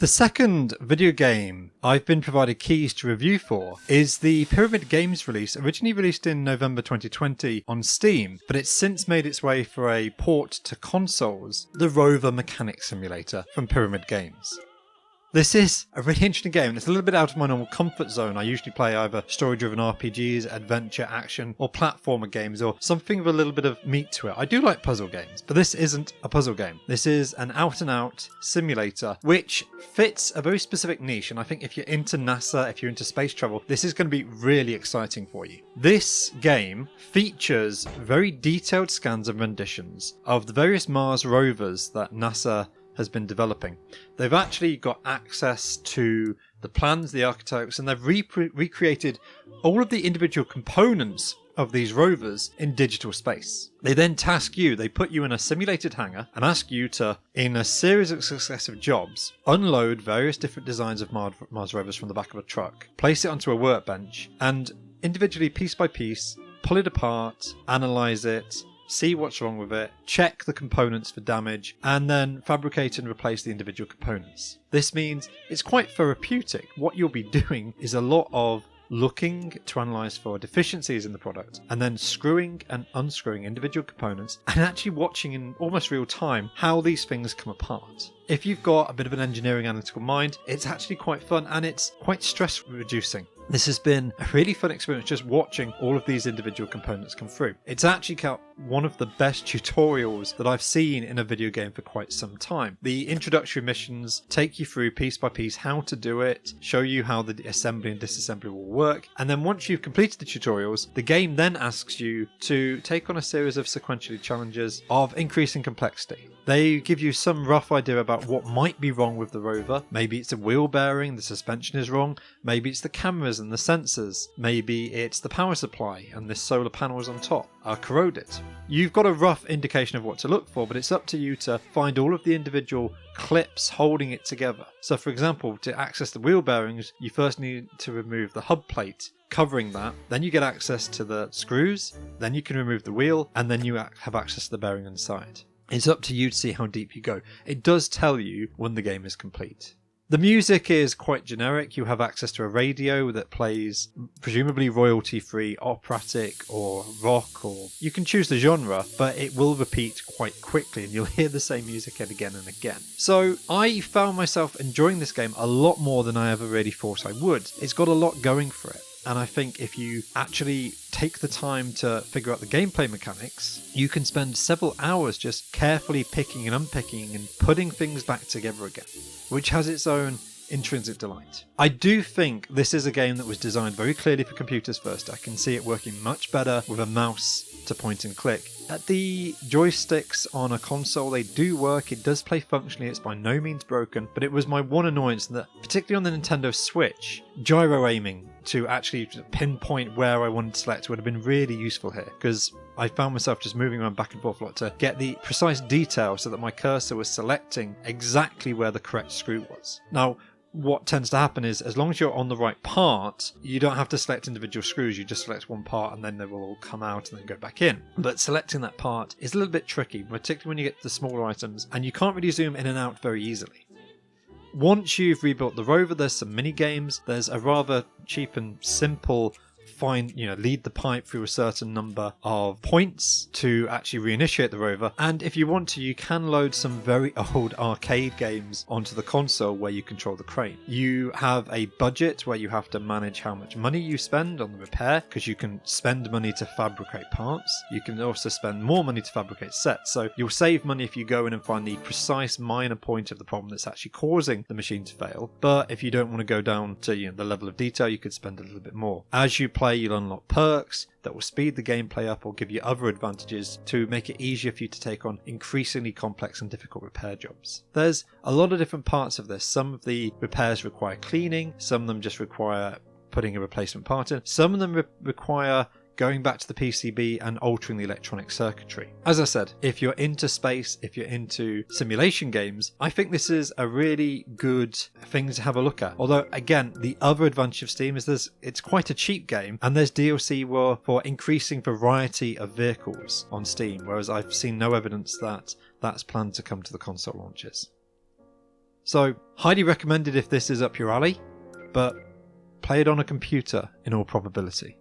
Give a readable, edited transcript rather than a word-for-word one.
The second video game I've been provided keys to review for is the Pyramid Games release, originally released in November 2020 on Steam, but it's since made its way for a port to consoles, the Rover Mechanic Simulator from Pyramid Games. This is a really interesting game, and it's a little bit out of my normal comfort zone. I usually play either story-driven RPGs, adventure, action, or platformer games, or something with a little bit of meat to it. I do like puzzle games, but this isn't a puzzle game. This is an out-and-out simulator, which fits a very specific niche, and I think if you're into NASA, if you're into space travel, this is going to be really exciting for you. This game features very detailed scans and renditions of the various Mars rovers that NASA has been developing. They've actually got access to the plans, the archetypes, and they've recreated all of the individual components of these rovers in digital space. They then task you, they put you in a simulated hangar and ask you to, in a series of successive jobs, unload various different designs of Mars rovers from the back of a truck, place it onto a workbench, and individually, piece by piece, pull it apart, analyze it, see what's wrong with it, check the components for damage, and then fabricate and replace the individual components. This means it's quite therapeutic. What you'll be doing is a lot of looking to analyze for deficiencies in the product, and then screwing and unscrewing individual components, and actually watching in almost real time how these things come apart. If you've got a bit of an engineering analytical mind, it's actually quite fun, and it's quite stress reducing. This has been a really fun experience just watching all of these individual components come through. It's actually one of the best tutorials that I've seen in a video game for quite some time. The introductory missions take you through piece by piece how to do it, show you how the assembly and disassembly will work, and then once you've completed the tutorials, the game then asks you to take on a series of sequentially challenges of increasing complexity. They give you some rough idea about what might be wrong with the rover. Maybe it's a wheel bearing, the suspension is wrong, maybe it's the cameras and the sensors, maybe it's the power supply and the solar panels on top are corroded. You've got a rough indication of what to look for, but it's up to you to find all of the individual clips holding it together. So for example, to access the wheel bearings, you first need to remove the hub plate covering that, then you get access to the screws, then you can remove the wheel, and then you have access to the bearing inside. It's up to you to see how deep you go. It does tell you when the game is complete. The music is quite generic. You have access to a radio that plays presumably royalty-free operatic or rock, or you can choose the genre, but it will repeat quite quickly and you'll hear the same music again and again. So I found myself enjoying this game a lot more than I ever really thought I would. It's got a lot going for it. And I think if you actually take the time to figure out the gameplay mechanics, you can spend several hours just carefully picking and unpicking and putting things back together again, which has its own intrinsic delight. I do think this is a game that was designed very clearly for computers first. I can see it working much better with a mouse to point and click. The joysticks on a console, they do work. It does play functionally. It's by no means broken, but it was my one annoyance that, particularly on the Nintendo Switch, gyro aiming to actually pinpoint where I wanted to select would have been really useful here, because I found myself just moving around back and forth a lot to get the precise detail so that my cursor was selecting exactly where the correct screw was. Now, what tends to happen is, as long as you're on the right part, you don't have to select individual screws, you just select one part and then they will all come out and then go back in. But selecting that part is a little bit tricky, particularly when you get to the smaller items, and you can't really zoom in and out very easily. Once you've rebuilt the rover, there's some mini games. There's a rather cheap and simple lead the pipe through a certain number of points to actually reinitiate the rover. And if you want to, you can load some very old arcade games onto the console where you control the crane. You have a budget where you have to manage how much money you spend on the repair, because you can spend money to fabricate parts. You can also spend more money to fabricate sets. So you'll save money if you go in and find the precise minor point of the problem that's actually causing the machine to fail. But if you don't want to go down to the level of detail, you could spend a little bit more. As you play, you'll unlock perks that will speed the gameplay up or give you other advantages to make it easier for you to take on increasingly complex and difficult repair jobs. There's a lot of different parts of this. Some of the repairs require cleaning, some of them just require putting a replacement part in, some of them require going back to the PCB and altering the electronic circuitry. As I said, if you're into space, if you're into simulation games, I think this is a really good thing to have a look at. Although, again, the other advantage of Steam is it's quite a cheap game, and there's DLC for increasing variety of vehicles on Steam, whereas I've seen no evidence that that's planned to come to the console launches. So, highly recommended if this is up your alley, but play it on a computer in all probability.